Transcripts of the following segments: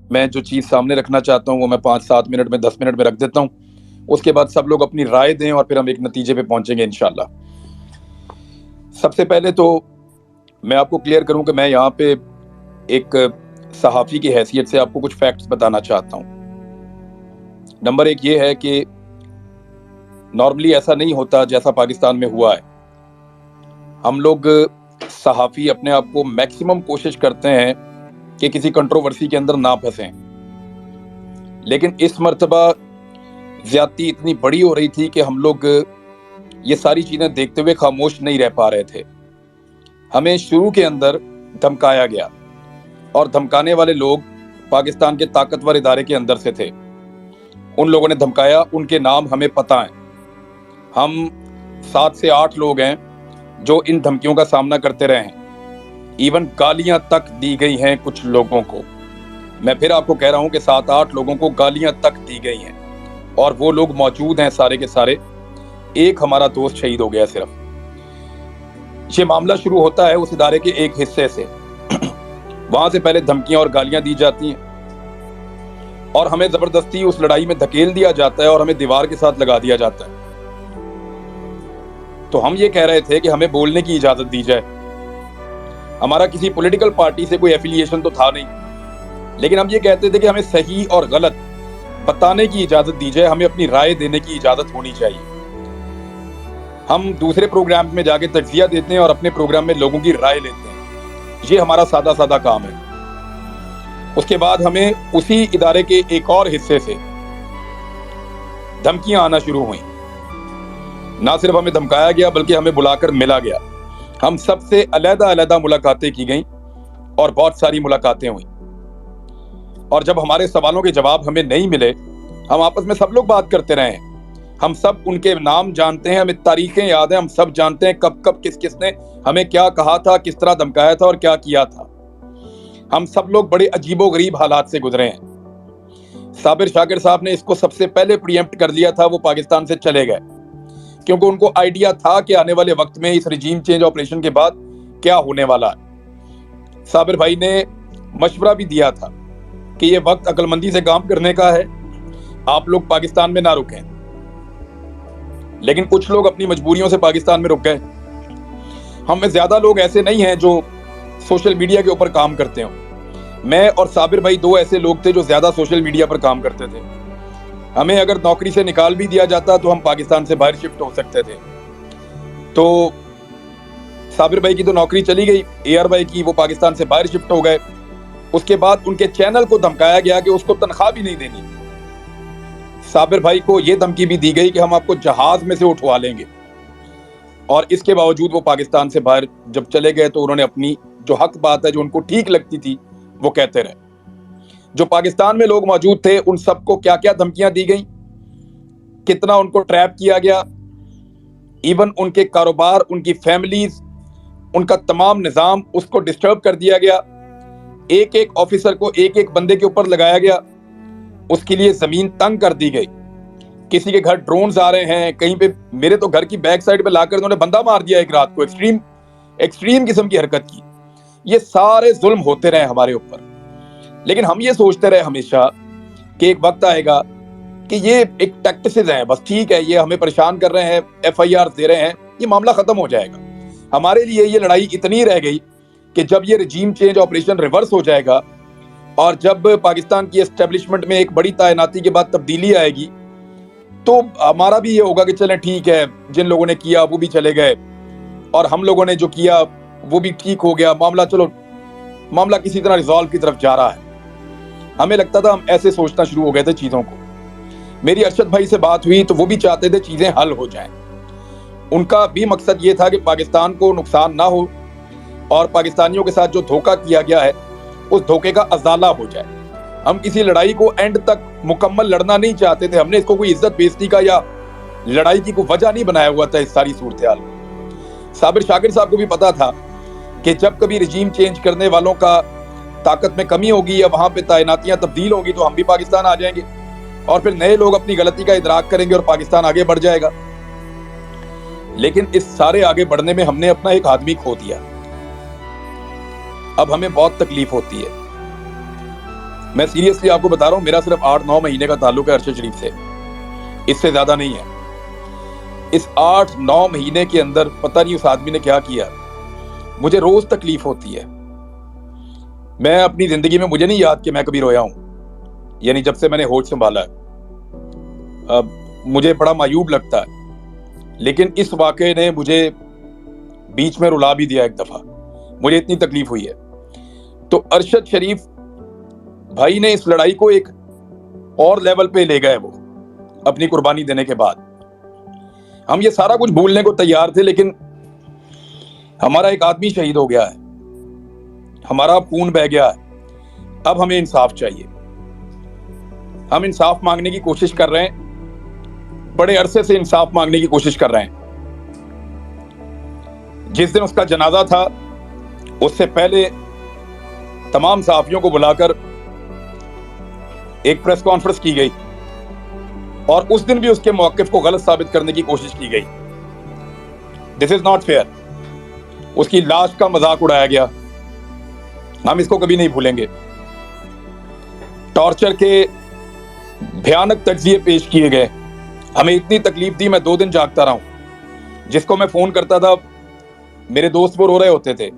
میں جو چیز سامنے رکھنا چاہتا ہوں وہ میں 5-7 منٹ میں 10 منٹ میں رکھ دیتا ہوں. اس کے بعد سب لوگ اپنی رائے دیں اور پھر ہم ایک نتیجے پہ پہنچیں گے انشاءاللہ. سب سے پہلے تو میں آپ کو کلیئر کروں کہ میں یہاں پہ ایک صحافی کی حیثیت سے آپ کو کچھ فیکٹس بتانا چاہتا ہوں. نمبر 1 یہ ہے کہ نارملی ایسا نہیں ہوتا جیسا پاکستان میں ہوا ہے. ہم لوگ صحافی اپنے آپ کو میکسیمم کوشش کرتے ہیں کہ کسی کنٹروورسی کے اندر نہ پھنسیں، لیکن اس مرتبہ زیادتی اتنی بڑی ہو رہی تھی کہ ہم لوگ یہ ساری چیزیں دیکھتے ہوئے خاموش نہیں رہ پا رہے تھے. ہمیں شروع کے اندر دھمکایا گیا اور دھمکانے والے لوگ پاکستان کے طاقتور ادارے کے اندر سے تھے. ان لوگوں نے دھمکایا، ان کے نام ہمیں پتہ ہیں. ہم 7 سے 8 لوگ ہیں جو ان دھمکیوں کا سامنا کرتے رہے ہیں. ایون گالیاں تک دی گئی ہیں کچھ لوگوں کو. میں پھر آپ کو کہہ رہا ہوں کہ 7-8 لوگوں کو گالیاں تک دی گئی ہیں اور وہ لوگ موجود ہیں سارے کے سارے. ایک ہمارا دوست شہید ہو گیا صرف. یہ معاملہ شروع ہوتا ہے اس ادارے کے ایک حصے سے. وہاں سے پہلے دھمکیاں اور گالیاں دی جاتی ہیں اور ہمیں زبردستی اس لڑائی میں دھکیل دیا جاتا ہے اور ہمیں دیوار کے ساتھ لگا دیا جاتا ہے. تو ہم یہ کہہ رہے تھے کہ ہمیں بولنے کی اجازت دی جائے. ہمارا کسی پولیٹیکل پارٹی سے کوئی ایفیلیشن تو تھا نہیں، لیکن ہم یہ کہتے تھے کہ ہمیں صحیح اور غلط بتانے کی اجازت دی جائے، ہمیں اپنی رائے دینے کی اجازت ہونی چاہیے. ہم دوسرے پروگرام میں جا کے تجزیہ دیتے ہیں اور اپنے پروگرام میں لوگوں کی رائے لیتے ہیں. یہ ہمارا سادہ سادہ کام ہے. اس کے بعد ہمیں اسی ادارے کے ایک اور حصے سے دھمکیاں آنا شروع ہوئیں. نہ صرف ہمیں دھمکایا گیا بلکہ ہمیں بلا کر ملا گیا. ہم سب سے علیحدہ ملاقاتیں کی گئیں اور بہت ساری ملاقاتیں ہوئیں. اور جب ہمارے سوالوں کے جواب ہمیں نہیں ملے، ہم آپس میں سب لوگ بات کرتے رہے ہیں. ہم سب ان کے نام جانتے ہیں، ہمیں تاریخیں یاد ہیں، ہم سب جانتے ہیں کب کب کس کس نے ہمیں کیا کہا تھا، کس طرح دھمکایا تھا اور کیا کیا تھا. ہم سب لوگ بڑے عجیب و غریب حالات سے گزرے ہیں. صابر شاکر صاحب نے اس کو سب سے پہلے پریمپٹ کر لیا تھا. وہ پاکستان سے چلے گئے کیونکہ ان کو آئیڈیا تھا کہ آنے والے وقت میں اس رجیم چینج آپریشن کے بعد کیا ہونے والا ہے. صابر بھائی نے مشورہ بھی دیا تھا کہ یہ وقت عقل مندی سے کام کرنے کا ہے، آپ لوگ پاکستان میں نہ رکیں. لیکن کچھ لوگ اپنی مجبوریوں سے پاکستان میں رک گئے. ہم میں زیادہ لوگ ایسے نہیں ہیں جو سوشل میڈیا کے اوپر کام کرتے ہوں. میں اور صابر بھائی 2 ایسے لوگ تھے جو زیادہ سوشل میڈیا پر کام کرتے تھے. ہمیں اگر نوکری سے نکال بھی دیا جاتا تو ہم پاکستان سے باہر شفٹ ہو سکتے تھے. تو صابر بھائی کی تو نوکری چلی گئی، اے آر بھائی کی وہ پاکستان سے باہر شفٹ ہو گئے. اس کے بعد ان کے چینل کو دھمکایا گیا کہ اس کو تنخواہ بھی نہیں دینی. صابر بھائی کو یہ دھمکی بھی دی گئی کہ ہم آپ کو جہاز میں سے اٹھوا لیں گے. اور اس کے باوجود وہ پاکستان سے باہر جب چلے گئے تو انہوں نے اپنی جو حق بات ہے، جو ان کو ٹھیک لگتی تھی، وہ کہتے رہے. جو پاکستان میں لوگ موجود تھے ان سب کو کیا کیا دھمکیاں دی گئیں، کتنا ان کو ٹریپ کیا گیا. ایون ان کے کاروبار، ان کی فیملیز، ان کا تمام نظام اس کو ڈسٹرب کر دیا گیا. ایک ایک آفیسر کو ایک ایک بندے کے اوپر لگایا گیا. اس کے لیے زمین تنگ کر دی گئی. کسی کے گھر ڈرونز آ رہے ہیں، کہیں پہ میرے تو گھر کی بیک سائڈ پہ لا کر انہوں نے بندہ مار دیا ایک رات کو. ایکسٹریم قسم کی حرکت کی. یہ سارے ظلم ہوتے رہے ہمارے اوپر. لیکن ہم یہ سوچتے رہے ہمیشہ کہ ایک وقت آئے گا کہ یہ ایک ٹیکٹسز ہیں، بس ٹھیک ہے، یہ ہمیں پریشان کر رہے ہیں، ایف آئی آر دے رہے ہیں، یہ معاملہ ختم ہو جائے گا. ہمارے لیے یہ لڑائی اتنی رہ گئی کہ جب یہ رجیم چینج آپریشن ریورس ہو جائے گا اور جب پاکستان کی اسٹیبلشمنٹ میں ایک بڑی تعیناتی کے بعد تبدیلی آئے گی تو ہمارا بھی یہ ہوگا کہ چلیں ٹھیک ہے، جن لوگوں نے کیا وہ بھی چلے گئے اور ہم لوگوں نے جو کیا وہ بھی ٹھیک ہو گیا. معاملہ کسی طرح ریزالو کی طرف جا رہا ہے. ہمیں لگتا تھا، ہم ایسے سوچنا شروع ہو گئے تھے چیزوں کو. میری ارشد بھائی سے بات ہوئی تو وہ بھی چاہتے تھے چیزیں حل ہو جائیں. ان کا بھی مقصد یہ تھا کہ پاکستان کو نقصان نہ ہو اور پاکستانیوں کے ساتھ جو دھوکہ کیا گیا ہے اس دھوکے کا ازالہ ہو جائے. ہم کسی لڑائی کو اینڈ تک مکمل لڑنا نہیں چاہتے تھے. ہم نے اس کو کوئی عزت بیزتی کا یا لڑائی کی کوئی وجہ نہیں بنایا ہوا تھا اس ساری صورتحال کو. صابر شاکر صاحب کو بھی پتا تھا کہ جب کبھی رجیم چینج کرنے والوں کا طاقت میں کمی ہوگی یا وہاں پہ تعیناتیاں تبدیل ہوں گی تو ہم بھی پاکستان آ جائیں گے اور پھر نئے لوگ اپنی غلطی کا ادراک کریں گے اور پاکستان آگے بڑھ جائے گا. لیکن اس سارے آگے بڑھنے میں ہم نے اپنا ایک آدمی کھو دیا. اب ہمیں بہت تکلیف ہوتی ہے. میں سیریسلی آپ کو بتا رہا ہوں، میرا صرف 8-9 مہینے کا تعلق ہے ارشد شریف سے، اس سے زیادہ نہیں ہے۔ اس 8-9 مہینے کے اندر پتہ نہیں اس آدمی نے کیا کیا، مجھے روز تکلیف ہوتی ہے۔ میں اپنی زندگی میں مجھے نہیں یاد کہ میں کبھی رویا ہوں، یعنی جب سے میں نے ہوش سنبھالا ہے۔ اب مجھے بڑا معیوب لگتا ہے، لیکن اس واقعے نے مجھے بیچ میں رلا بھی دیا ایک دفعہ، مجھے اتنی تکلیف ہوئی ہے۔ تو ارشد شریف بھائی نے اس لڑائی کو ایک اور لیول پہ لے گئے، وہ اپنی قربانی دینے کے بعد۔ ہم یہ سارا کچھ بھولنے کو تیار تھے، لیکن ہمارا ایک آدمی شہید ہو گیا ہے، ہمارا خون بہہ گیا ہے، اب ہمیں انصاف چاہیے۔ ہم انصاف مانگنے کی کوشش کر رہے ہیں، بڑے عرصے سے انصاف مانگنے کی کوشش کر رہے ہیں۔ جس دن اس کا جنازہ تھا، اس سے پہلے تمام صحافیوں کو بلا کر ایک پریس کانفرنس کی گئی، اور اس دن بھی اس کے موقف کو غلط ثابت کرنے کی کوشش کی گئی۔ دس از ناٹ فیئر۔ اس کی لاش کا مذاق اڑایا گیا، ہم اس کو کبھی نہیں بھولیں گے۔ ٹارچر کے بھیانک تجزیے پیش کیے گئے، ہمیں اتنی تکلیف دی، میں 2 دن جاگتا رہا ہوں۔ جس کو میں فون کرتا تھا، میرے دوست وہ رو رہے ہوتے تھے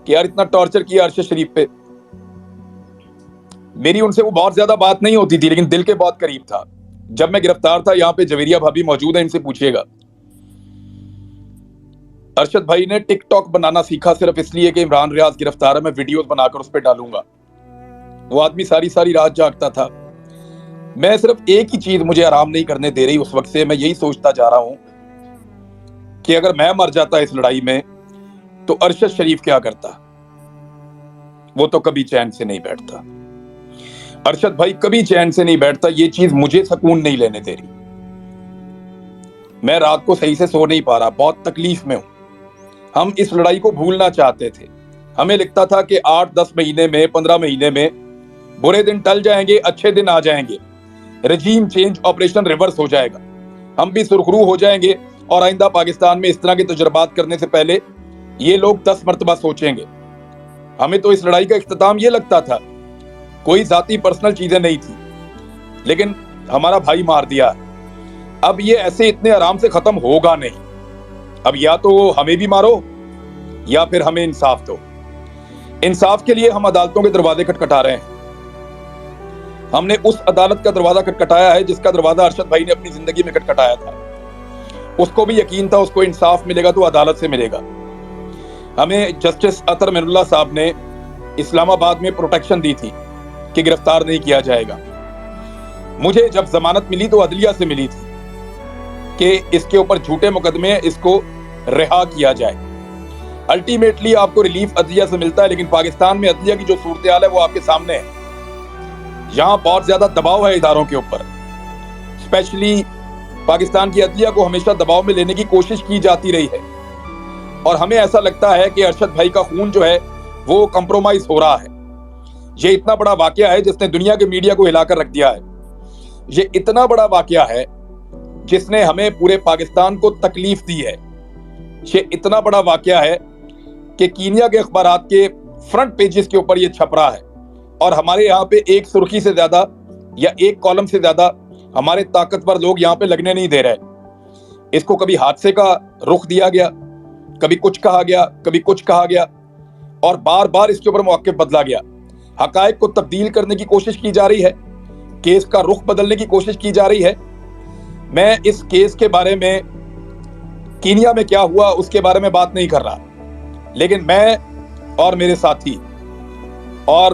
کہ یار اتنا ٹارچر کیا ارشد شریف پہ۔ میری ان سے وہ بہت زیادہ بات نہیں ہوتی تھی، لیکن دل کے بہت قریب تھا۔ جب میں گرفتار تھا، یہاں پہ جویریہ بھابی موجود ہیں، ان سے پوچھیے گا، ارشد بھائی نے ٹک ٹاک بنانا سیکھا صرف اس لیے کہ عمران ریاض گرفتار ہے، میں ویڈیوز بنا کر اس پہ ڈالوں گا۔ وہ آدمی ساری رات جاگتا تھا۔ میں صرف ایک ہی چیز مجھے آرام نہیں کرنے دے رہی اس وقت سے، میں یہی سوچتا جا رہا ہوں کہ اگر میں مر جاتا اس لڑائی میں تو ارشد شریف کیا کرتا۔ وہ تو کبھی چین سے نہیں بیٹھتا، ارشد بھائی کبھی چین سے نہیں بیٹھتا۔ یہ چیز مجھے سکون نہیں لینے دے رہی، میں رات کو صحیح سے سو نہیں پا رہا، بہت تکلیف میں ہوں۔ ہم اس لڑائی کو بھولنا چاہتے تھے، ہمیں لگتا تھا کہ 8-10 مہینے میں، 15 مہینے میں برے دن ٹل جائیں گے، اچھے دن آ جائیں گے، رجیم چینج آپریشن ریورس ہو جائے گا، ہم بھی سرخرو ہو جائیں گے، اور آئندہ پاکستان میں اس طرح کے تجربات کرنے سے پہلے یہ لوگ 10 مرتبہ سوچیں گے۔ ہمیں تو اس لڑائی کا اختتام یہ لگتا تھا، کوئی ذاتی پرسنل چیزیں نہیں تھی، لیکن ہمارا بھائی مار دیا۔ اب یہ ایسے اتنے آرام سے ختم ہوگا نہیں، اب یا تو ہمیں بھی مارو یا پھر ہمیں انصاف دو۔ انصاف کے لیے ہم عدالتوں کے دروازے کھٹکھٹا رہے ہیں۔ ہم نے اس عدالت کا دروازہ کھٹکھٹایا ہے جس کا دروازہ ارشد بھائی نے اپنی زندگی میں کھٹکھٹایا تھا۔ اس کو بھی یقین تھا اس کو انصاف ملے گا تو عدالت سے ملے گا۔ ہمیں جسٹس اطہر من اللہ صاحب نے اسلام آباد میں پروٹیکشن دی تھی کہ گرفتار نہیں کیا جائے گا۔ مجھے جب ضمانت ملی تو عدلیہ سے ملی تھی کہ اس کے اوپر جھوٹے مقدمے ہیں، اس کو رہا کیا جائے۔ الٹیمیٹلی آپ کو ریلیف عدلیہ سے ملتا ہے، لیکن پاکستان میں عدلیہ کی جو صورتحال ہے وہ آپ کے سامنے ہے۔ یہاں بہت زیادہ دباؤ ہے اداروں کے اوپر، اسپیشلی پاکستان کی عدلیہ کو ہمیشہ دباؤ میں لینے کی کوشش کی جاتی رہی ہے، اور ہمیں ایسا لگتا ہے کہ ارشد بھائی کا خون جو ہے وہ کمپرومائز ہو رہا ہے۔ یہ اتنا بڑا واقعہ ہے جس نے دنیا کے میڈیا کو ہلا کر رکھ دیا ہے۔ یہ اتنا بڑا واقعہ ہے جس نے ہمیں پورے پاکستان کو تکلیف دی ہے۔ یہ اتنا بڑا واقعہ ہے کہ کینیا کے اخبارات کے فرنٹ پیجز کے اوپر یہ چھپ رہا ہے، اور ہمارے یہاں پہ ایک سرخی سے زیادہ یا ایک کالم سے زیادہ ہمارے طاقتور لوگ یہاں پہ لگنے نہیں دے رہے۔ اس کو کبھی حادثے کا رخ دیا گیا، کبھی کچھ کہا گیا، کبھی کچھ کہا گیا، اور بار بار اس کے اوپر موقف بدلا گیا۔ حقائق کو تبدیل کرنے کی کوشش کی جا رہی ہے، کیس کا رخ بدلنے کی کوشش کی جا رہی ہے۔ میں اس کیس کے بارے میں، کینیا میں کیا ہوا اس کے بارے میں بات نہیں کر رہا، لیکن میں اور میرے ساتھی اور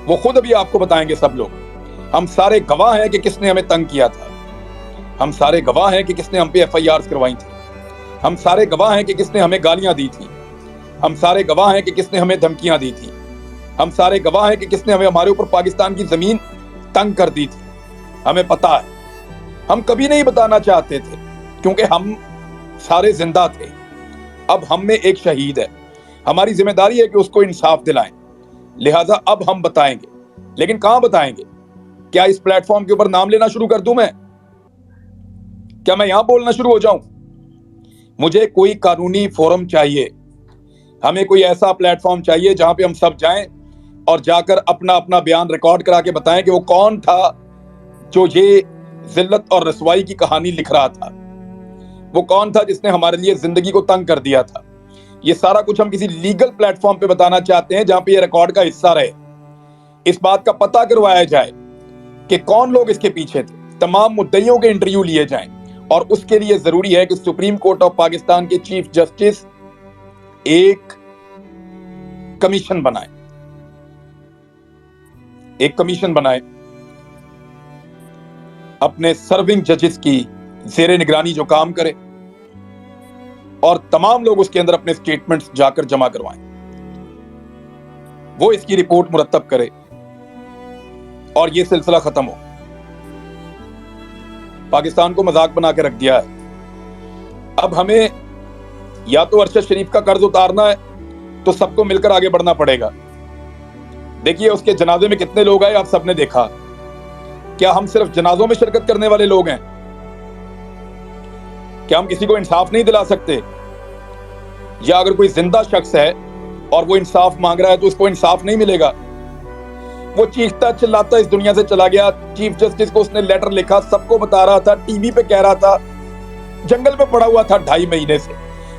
وہ خود ابھی آپ کو بتائیں گے سب لوگ، ہم سارے گواہ ہیں کہ کس نے ہمیں تنگ کیا تھا، ہم سارے گواہ ہیں کہ کس نے ہم پہ FIRs کروائی تھی، ہم سارے گواہ ہیں کہ کس نے ہمیں گالیاں دی تھی، ہم سارے گواہ ہیں کہ کس نے ہمیں دھمکیاں دی تھی، ہم سارے گواہ ہیں کہ کس نے ہمارے اوپر پاکستان کی زمین تنگ کر دی تھی۔ ہمیں پتا ہے، ہم کبھی نہیں بتانا چاہتے تھے کیونکہ ہم سارے زندہ تھے۔ اب ہم میں ایک شہید ہے، ہماری ذمہ داری ہے کہ اس کو انصاف دلائیں، لہٰذا اب ہم بتائیں گے، لیکن کہاں بتائیں گے؟ کیا اس پلیٹ فارم کے اوپر نام لینا شروع کر دوں میں؟ کیا میں یہاں بولنا شروع ہو جاؤں؟ مجھے کوئی قانونی فورم چاہیے، ہمیں کوئی ایسا پلیٹ فارم چاہیے جہاں پہ ہم سب جائیں اور جا کر اپنا اپنا بیان ریکارڈ کرا کے بتائیں کہ وہ کون تھا جو یہ ذلت اور رسوائی کی کہانی لکھ رہا تھا، وہ کون تھا جس نے ہمارے لیے زندگی کو تنگ کر دیا تھا۔ یہ سارا کچھ ہم کسی لیگل پلیٹ فارم پہ بتانا چاہتے ہیں جہاں پہ یہ ریکارڈ کا حصہ رہے، اس بات کا پتہ کروایا جائے کہ کون لوگ اس کے پیچھے تھے، تمام مدعیوں کے انٹرویو لیے جائیں، اور اس کے لیے ضروری ہے کہ سپریم کورٹ آف پاکستان کے چیف جسٹس ایک کمیشن بنائے اپنے سرونگ ججز کی زیر نگرانی جو کام کرے، اور تمام لوگ اس کے اندر اپنے سٹیٹمنٹس جا کر جمع کروائیں، وہ اس کی رپورٹ مرتب کرے اور یہ سلسلہ ختم ہو۔ پاکستان کو مذاق بنا کے رکھ دیا ہے۔ اب ہمیں یا تو ارشد شریف کا قرض اتارنا ہے تو سب کو مل کر آگے بڑھنا پڑے گا۔ دیکھیے اس کے جنازے میں کتنے لوگ آئے، آپ سب نے دیکھا۔ کیا ہم صرف جنازوں میں شرکت کرنے والے لوگ ہیں؟ کیا ہم کسی کو انصاف نہیں دلا سکتے؟ یا اگر کوئی زندہ شخص ہے اور وہ انصاف مانگ رہا ہے تو اس کو انصاف نہیں ملے گا؟ وہ چیختا چلاتا اس دنیا سے چلا گیا، چیف جسٹس کو اس نے لیٹر لکھا، سب کو بتا رہا تھا، ٹی وی پہ کہہ رہا تھا، جنگل میں پڑا ہوا تھا 2.5 مہینے سے،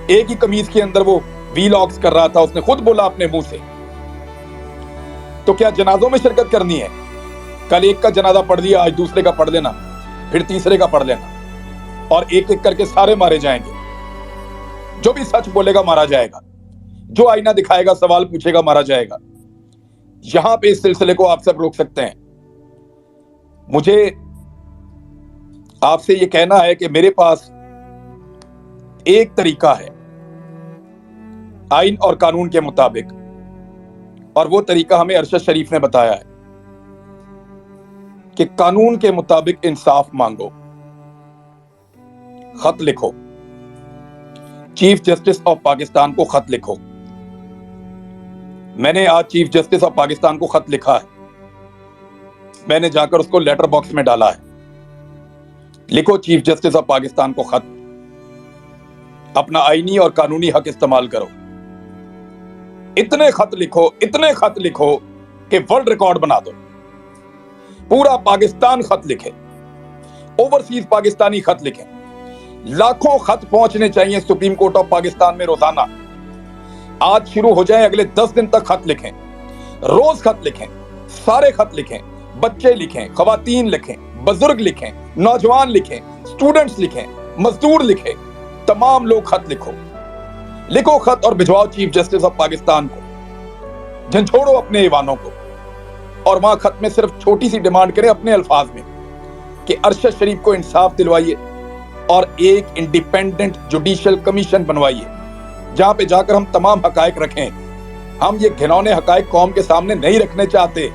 ایک ہی قمیض کے اندر وہ ویلاگز کر رہا تھا، اس نے خود بولا اپنے منہ سے۔ تو کیا جنازوں میں شرکت کرنی ہے؟ کل ایک کا جنازہ پڑھ لیا، آج دوسرے کا پڑھ لینا، پھر تیسرے کا پڑھ لینا، اور ایک ایک کر کے سارے مارے جائیں گے۔ جو بھی سچ بولے گا مارا جائے گا، جو آئینہ دکھائے گا، سوال پوچھے گا، مارا جائے گا۔ یہاں پہ اس سلسلے کو آپ سب روک سکتے ہیں۔ مجھے آپ سے یہ کہنا ہے کہ میرے پاس ایک طریقہ ہے آئین اور قانون کے مطابق، اور وہ طریقہ ہمیں ارشد شریف نے بتایا ہے کہ قانون کے مطابق انصاف مانگو، خط لکھو، چیف جسٹس آف پاکستان کو خط لکھو۔ میں نے آج چیف جسٹس آف پاکستان کو خط لکھا ہے، میں نے جا کر اس کو لیٹر باکس میں ڈالا ہے۔ لکھو چیف جسٹس آف پاکستان کو خط، اپنا آئینی اور قانونی حق استعمال کرو۔ اتنے خط لکھو کہ ورلڈ ریکارڈ بنا دو، پورا پاکستان خط لکھے، اوورسیز پاکستانی خط لکھیں، لاکھوں خط پہنچنے چاہیے سپریم کورٹ آف پاکستان میں روزانہ۔ آج شروع ہو جائیں، اگلے 10 دن تک خط لکھیں، روز خط لکھیں، سارے خط لکھیں، بچے لکھیں، خواتین لکھیں، بزرگ لکھیں، نوجوان لکھیں، سٹوڈنٹس لکھیں، مزدور لکھیں، تمام لوگ خط لکھو خط اور بھجواؤ چیف جسٹس آف پاکستان کو، جھنجھوڑو اپنے ایوانوں کو، اور وہاں خط میں صرف چھوٹی سی ڈیمانڈ کریں اپنے الفاظ میں کہ ارشد شریف کو انصاف دلوائیے اور ایک انڈیپینڈنٹ جوڈیشل کمیشن بنوائیے جہاں پہ جا کر ہم تمام حقائق رکھیں۔ ہم یہ گھنونے حقائق قوم کے سامنے نہیں رکھنے چاہتے۔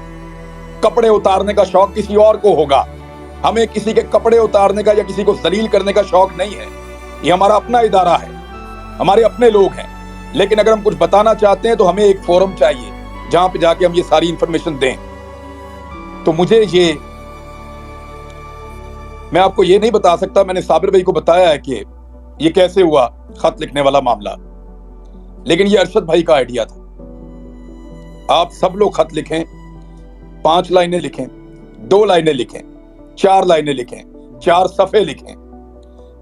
کپڑے اتارنے کا شوق کسی اور کو ہوگا، ہمیں کسی کے کپڑے اتارنے کا یا کسی کو ذلیل کرنے کا شوق نہیں ہے۔ یہ ہمارا اپنا ادارہ ہے، ہمارے اپنے لوگ ہیں، لیکن اگر ہم کچھ بتانا چاہتے ہیں تو ہمیں ایک فورم چاہیے جہاں پہ جا کے ہم یہ ساری انفارمیشن دیں۔ تو میں آپ کو یہ نہیں بتا سکتا، میں نے صابر بھائی کو بتایا ہے کہ یہ کیسے ہوا خط لکھنے والا معاملہ، لیکن یہ ارشد بھائی کا آئیڈیا تھا۔ آپ سب لوگ خط لکھیں، 5 لائنیں لکھیں، 2 لائنیں لکھیں، 4 لائنیں لکھیں، 4 صفحے لکھیں،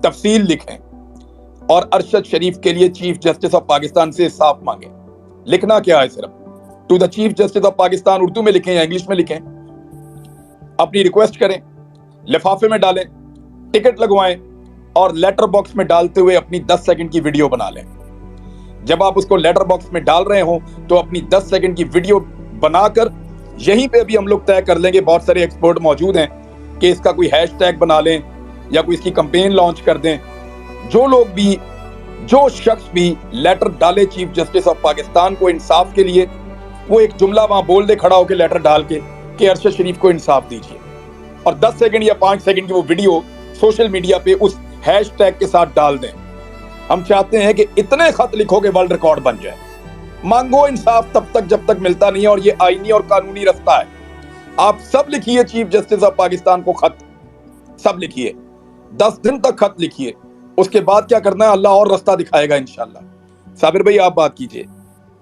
تفصیل لکھیں، اور ارشد شریف کے لیے چیف جسٹس آف پاکستان سے انصاف مانگیں۔ لکھنا کیا ہے؟ صرف to the chief justice of Pakistan Urdu میں لکھیں یا انگلش میں لکھیں، اپنی ریکویسٹ کریں، لفافے میں ڈالیں، ٹکٹ لگوائیں، اور لیٹر باکس میں ڈالتے ہوئے اپنی 10 سیکنڈ کی ویڈیو بنا لیں۔ جب آپ اس کو لیٹر باکس میں ڈال رہے ہوں تو اپنی 10 سیکنڈ کی ویڈیو بنا کر یہیں پہ ابھی ہم لوگ طے کر لیں گے، بہت سارے ایکسپرٹ موجود ہیں، کہ اس کا کوئی ہیش ٹیگ بنا لیں یا کوئی اس کی کمپین لانچ کر دیں۔ جو شخص بھی لیٹر ڈالے چیف جسٹس آف پاکستان کو انصاف کے لیے، وہ ایک جملہ وہاں بول دے کھڑا ہو کے لیٹر ڈال کے کہ ارشد شریف کو انصاف دیجیے، اور 10 سیکنڈ یا 5 سیکنڈ کی وہ ویڈیو سوشل میڈیا پہ اس ہیش ٹیگ کے ساتھ ڈال دیں۔ ہم چاہتے ہیں کہ اتنے خط لکھو کہ ورلڈ ریکارڈ بن جائے۔ مانگو انصاف تب تک جب تک ملتا نہیں ہے، اور یہ آئینی اور قانونی رستہ ہے۔ آپ سب لکھیے چیف جسٹس آف پاکستان کو خط، سب لکھیے، 10 دن تک خط لکھیے، اس کے بعد کیا کرنا ہے اللہ اور رستہ دکھائے گا انشاءاللہ۔ صابر بھائی آپ بات کیجئے۔